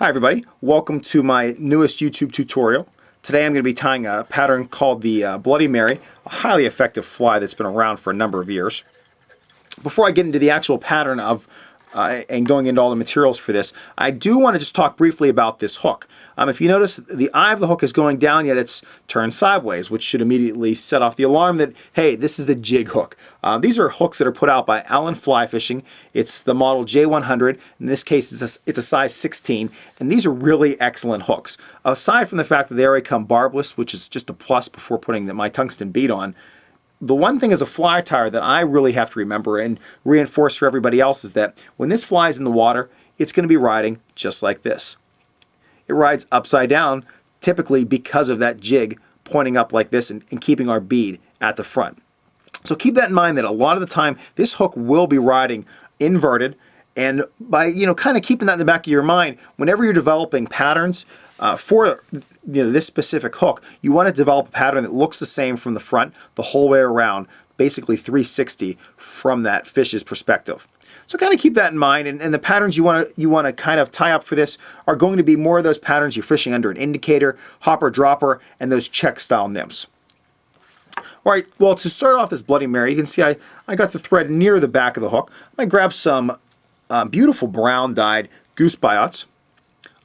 Hi everybody, welcome to my newest YouTube tutorial. Today I'm going to be tying a pattern called the Bloody Mary, a highly effective fly that's been around for a number of years. Before I get into the actual pattern and going into all the materials for this, I do want to just talk briefly about this hook. If you notice, the eye of the hook is going down, yet it's turned sideways, which should immediately set off the alarm that, hey, this is the jig hook. These are hooks that are put out by Allen Fly Fishing. It's the model J100. In this case, it's a size 16, and these are really excellent hooks. Aside from the fact that they already come barbless, which is just a plus before putting my tungsten bead on, the one thing as a fly tyer that I really have to remember and reinforce for everybody else is that when this flies in the water, it's going to be riding just like this. It rides upside down, typically because of that jig pointing up like this and keeping our bead at the front. So keep that in mind that a lot of the time this hook will be riding inverted, and by kind of keeping that in the back of your mind, whenever you're developing patterns for this specific hook, you want to develop a pattern that looks the same from the front the whole way around, basically 360 from that fish's perspective. So kind of keep that in mind, and the patterns you want to kind of tie up for this are going to be more of those patterns you're fishing under an indicator, hopper, dropper, and those check style nymphs. All right, well, to start off this Bloody Mary, you can see I got the thread near the back of the hook. I grabbed some beautiful brown dyed goose biots.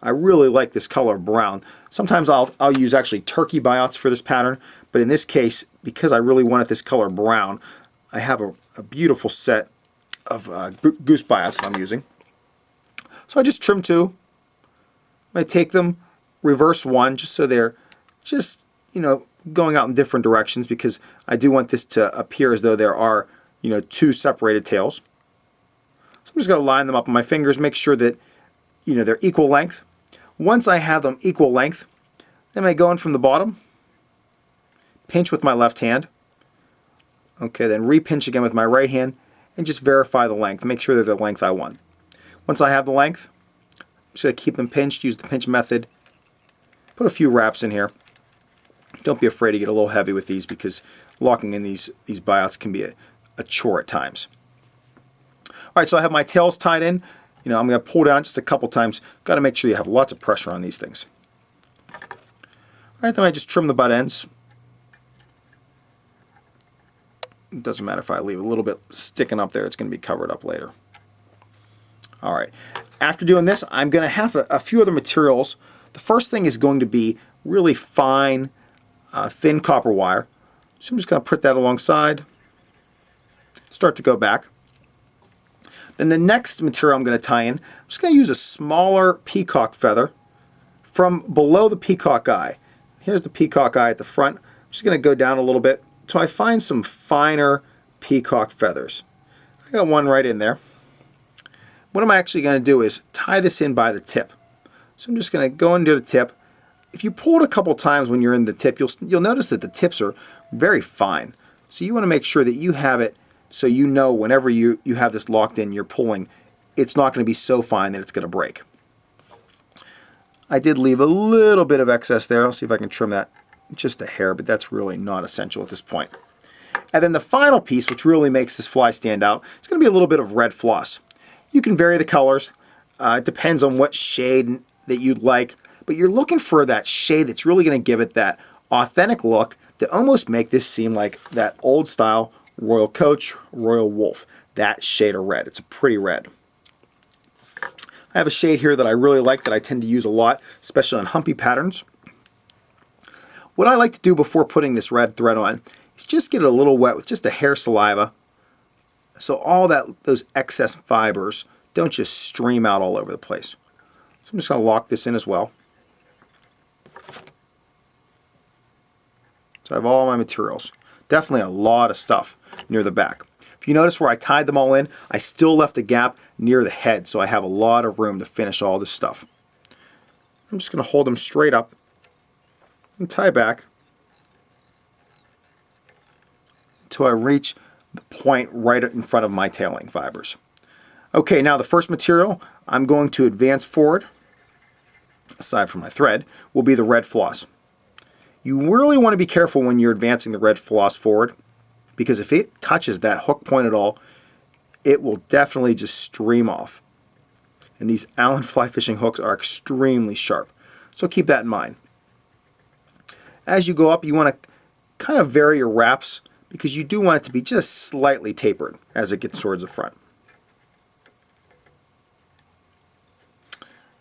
I really like this color of brown. Sometimes I'll use actually turkey biots for this pattern, but in this case, because I really wanted this color brown, I have a beautiful set of goose biots that I'm using. So I just trim two. I take them, reverse one, just so they're just going out in different directions, because I do want this to appear as though there are two separated tails. So I'm just going to line them up on my fingers, make sure that they're equal length. Once I have them equal length, then I go in from the bottom, pinch with my left hand. Okay, then re-pinch again with my right hand, and just verify the length. Make sure they're the length I want. Once I have the length, I'm just going to keep them pinched, use the pinch method, put a few wraps in here. Don't be afraid to get a little heavy with these, because locking in these biots can be a chore at times. All right, so I have my tails tied in. I'm going to pull down just a couple times. Got to make sure you have lots of pressure on these things. All right, then I just trim the butt ends. It doesn't matter if I leave a little bit sticking up there. It's going to be covered up later. All right, after doing this, I'm going to have a few other materials. The first thing is going to be really fine, thin copper wire. So I'm just going to put that alongside, start to go back. Then the next material I'm going to tie in, I'm just going to use a smaller peacock feather from below the peacock eye. Here's the peacock eye at the front. I'm just going to go down a little bit until I find some finer peacock feathers. I got one right in there. What I'm actually going to do is tie this in by the tip. So I'm just going to go into the tip. If you pull it a couple times when you're in the tip, you'll notice that the tips are very fine. So you want to make sure that you have it so whenever you have this locked in, you're pulling, it's not going to be so fine that it's going to break. I did leave a little bit of excess there. I'll see if I can trim that just a hair, but that's really not essential at this point. And then the final piece, which really makes this fly stand out, it's going to be a little bit of red floss. You can vary the colors. It depends on what shade that you'd like, but you're looking for that shade that's really going to give it that authentic look that almost make this seem like that old style Royal Coach, Royal Wolf, that shade of red. It's a pretty red. I have a shade here that I really like that I tend to use a lot, especially on humpy patterns. What I like to do before putting this red thread on is just get it a little wet with just a hair saliva, so all those excess fibers don't just stream out all over the place. So I'm just going to lock this in as well. So I have all my materials. Definitely a lot of stuff near the back. If you notice where I tied them all in, I still left a gap near the head, so I have a lot of room to finish all this stuff. I'm just going to hold them straight up and tie back until I reach the point right in front of my tailing fibers. Okay, now the first material I'm going to advance forward, aside from my thread, will be the red floss. You really want to be careful when you're advancing the red floss forward, because if it touches that hook point at all, it will definitely just stream off. and these Allen fly fishing hooks are extremely sharp. So keep that in mind. As you go up, you want to kind of vary your wraps because you do want it to be just slightly tapered as it gets towards the front.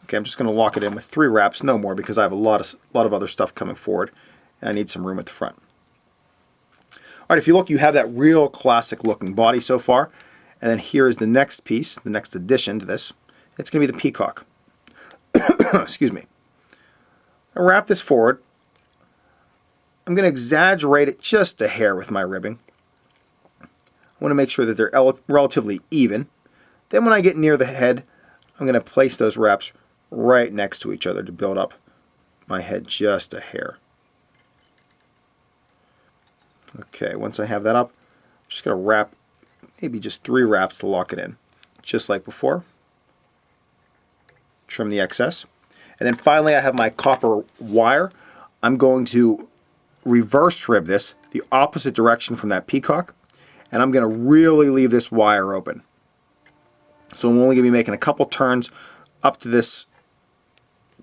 Okay, I'm just going to lock it in with 3 wraps, no more, because I have a lot of other stuff coming forward, and I need some room at the front. All right, if you look, you have that real classic looking body so far, and then here is the next piece, the next addition to this. It's going to be the peacock. Excuse me. I wrap this forward. I'm going to exaggerate it just a hair with my ribbing. I want to make sure that they're relatively even. Then when I get near the head, I'm going to place those wraps right next to each other to build up my head just a hair. Okay, once I have that up, I'm just going to wrap maybe just 3 wraps to lock it in, just like before. Trim the excess. And then finally I have my copper wire. I'm going to reverse rib this the opposite direction from that peacock, and I'm going to really leave this wire open. So I'm only going to be making a couple turns up to this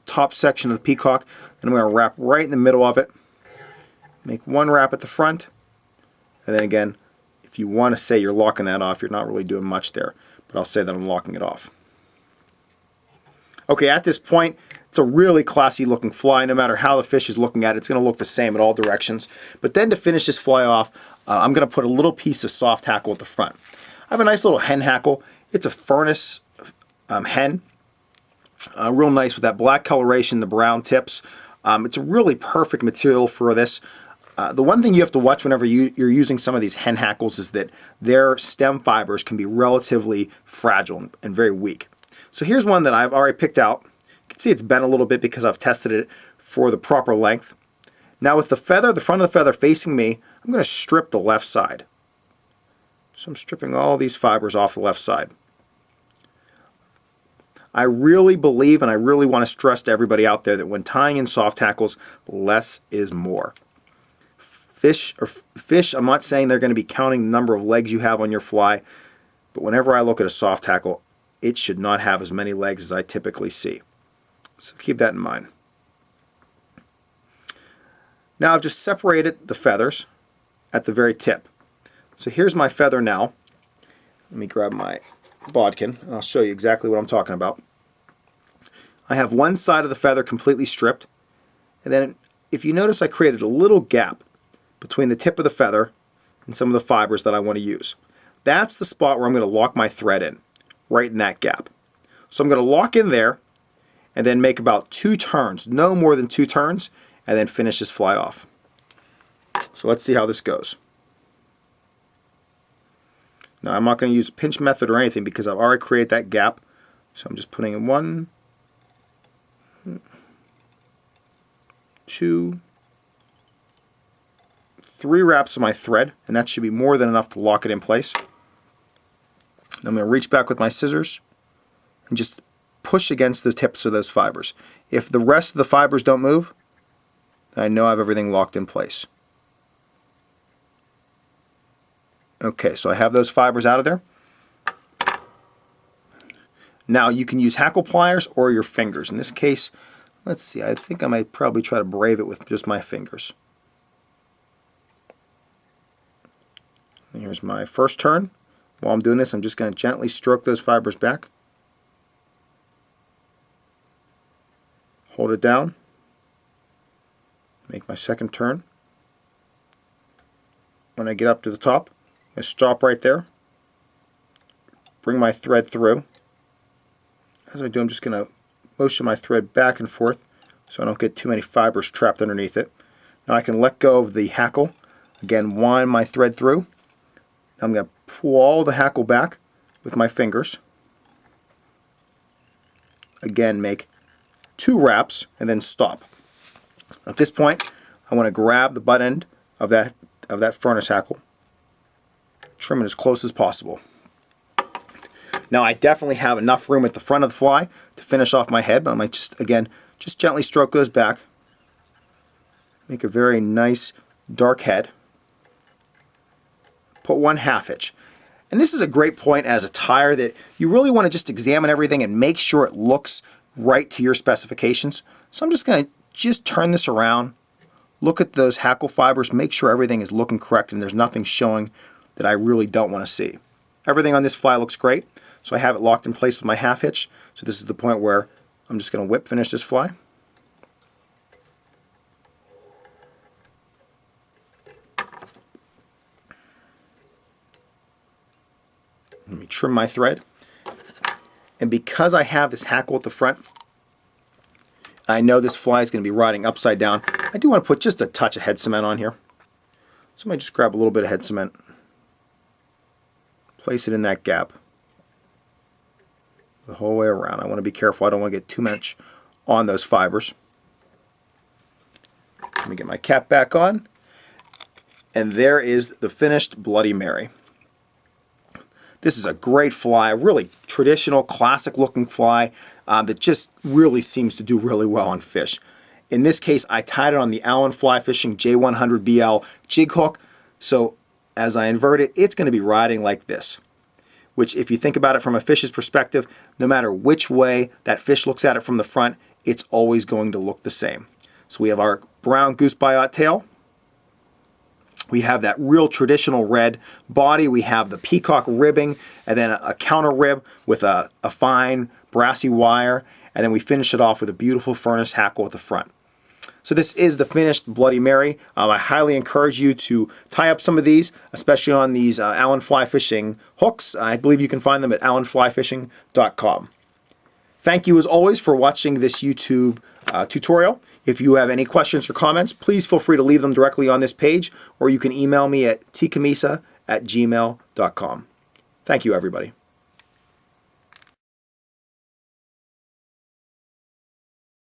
top section of the peacock, and I'm going to wrap right in the middle of it. Make 1 wrap at the front, and then again, if you want to say you're locking that off, you're not really doing much there, but I'll say that I'm locking it off. Okay, at this point, it's a really classy looking fly. No matter how the fish is looking at it, it's going to look the same in all directions. But then to finish this fly off, I'm going to put a little piece of soft hackle at the front. I have a nice little hen hackle. It's a furnace hen. Real nice with that black coloration, the brown tips. It's a really perfect material for this. The one thing you have to watch whenever you're using some of these hen hackles is that their stem fibers can be relatively fragile and very weak. So here's one that I've already picked out. You can see it's bent a little bit because I've tested it for the proper length. Now with the feather, the front of the feather facing me, I'm going to strip the left side. So I'm stripping all these fibers off the left side. I really believe, and I really want to stress to everybody out there, that when tying in soft hackles, less is more. Fish, I'm not saying they're going to be counting the number of legs you have on your fly, but whenever I look at a soft hackle, it should not have as many legs as I typically see. So keep that in mind. Now I've just separated the feathers at the very tip. So here's my feather now. Let me grab my bodkin and I'll show you exactly what I'm talking about. I have one side of the feather completely stripped, and then if you notice I created a little gap between the tip of the feather and some of the fibers that I want to use. That's the spot where I'm going to lock my thread in, right in that gap. So I'm going to lock in there and then make about 2 turns, no more than 2 turns, and then finish this fly off. So let's see how this goes. Now I'm not going to use a pinch method or anything because I've already created that gap. So I'm just putting in 1, 2, 3 wraps of my thread, and that should be more than enough to lock it in place. I'm going to reach back with my scissors and just push against the tips of those fibers. If the rest of the fibers don't move, then I know I have everything locked in place. Okay, so I have those fibers out of there. Now you can use hackle pliers or your fingers. In this case, let's see, I think I might probably try to brave it with just my fingers. And here's my first turn. While I'm doing this, I'm just going to gently stroke those fibers back. Hold it down. Make my second turn. When I get up to the top, I stop right there. Bring my thread through. As I do, I'm just going to motion my thread back and forth so I don't get too many fibers trapped underneath it. Now I can let go of the hackle. Again, wind my thread through. Now I'm going to pull all the hackle back with my fingers. Again, make 2 wraps and then stop. At this point, I want to grab the butt end of that furnace hackle, trim it as close as possible. Now I definitely have enough room at the front of the fly to finish off my head, but I might just gently stroke those back. Make a very nice dark head. Put 1/2 inch. And this is a great point as a tyer that you really want to just examine everything and make sure it looks right to your specifications. So I'm just going to just turn this around, look at those hackle fibers, make sure everything is looking correct and there's nothing showing that I really don't want to see. Everything on this fly looks great, so I have it locked in place with my half hitch. So this is the point where I'm just going to whip finish this fly. Let me trim my thread. And because I have this hackle at the front, I know this fly is going to be riding upside down. I do want to put just a touch of head cement on here. So I might just grab a little bit of head cement, place it in that gap the whole way around. I want to be careful. I don't want to get too much on those fibers. Let me get my cap back on. And there is the finished Bloody Mary. This is a great fly, a really traditional, classic looking fly that just really seems to do really well on fish. In this case, I tied it on the Allen Fly Fishing J100BL jig hook. So as I invert it, it's going to be riding like this. Which, if you think about it from a fish's perspective, no matter which way that fish looks at it from the front, it's always going to look the same. So we have our brown goose biot tail. We have that real traditional red body. We have the peacock ribbing, and then a counter rib with a fine brassy wire, and then we finish it off with a beautiful furnace hackle at the front. So this is the finished Bloody Mary. I highly encourage you to tie up some of these, especially on these Allen Fly Fishing hooks. I believe you can find them at allenflyfishing.com. Thank you as always for watching this YouTube tutorial. If you have any questions or comments, please feel free to leave them directly on this page, or you can email me at tcammisa@gmail.com. Thank you, everybody.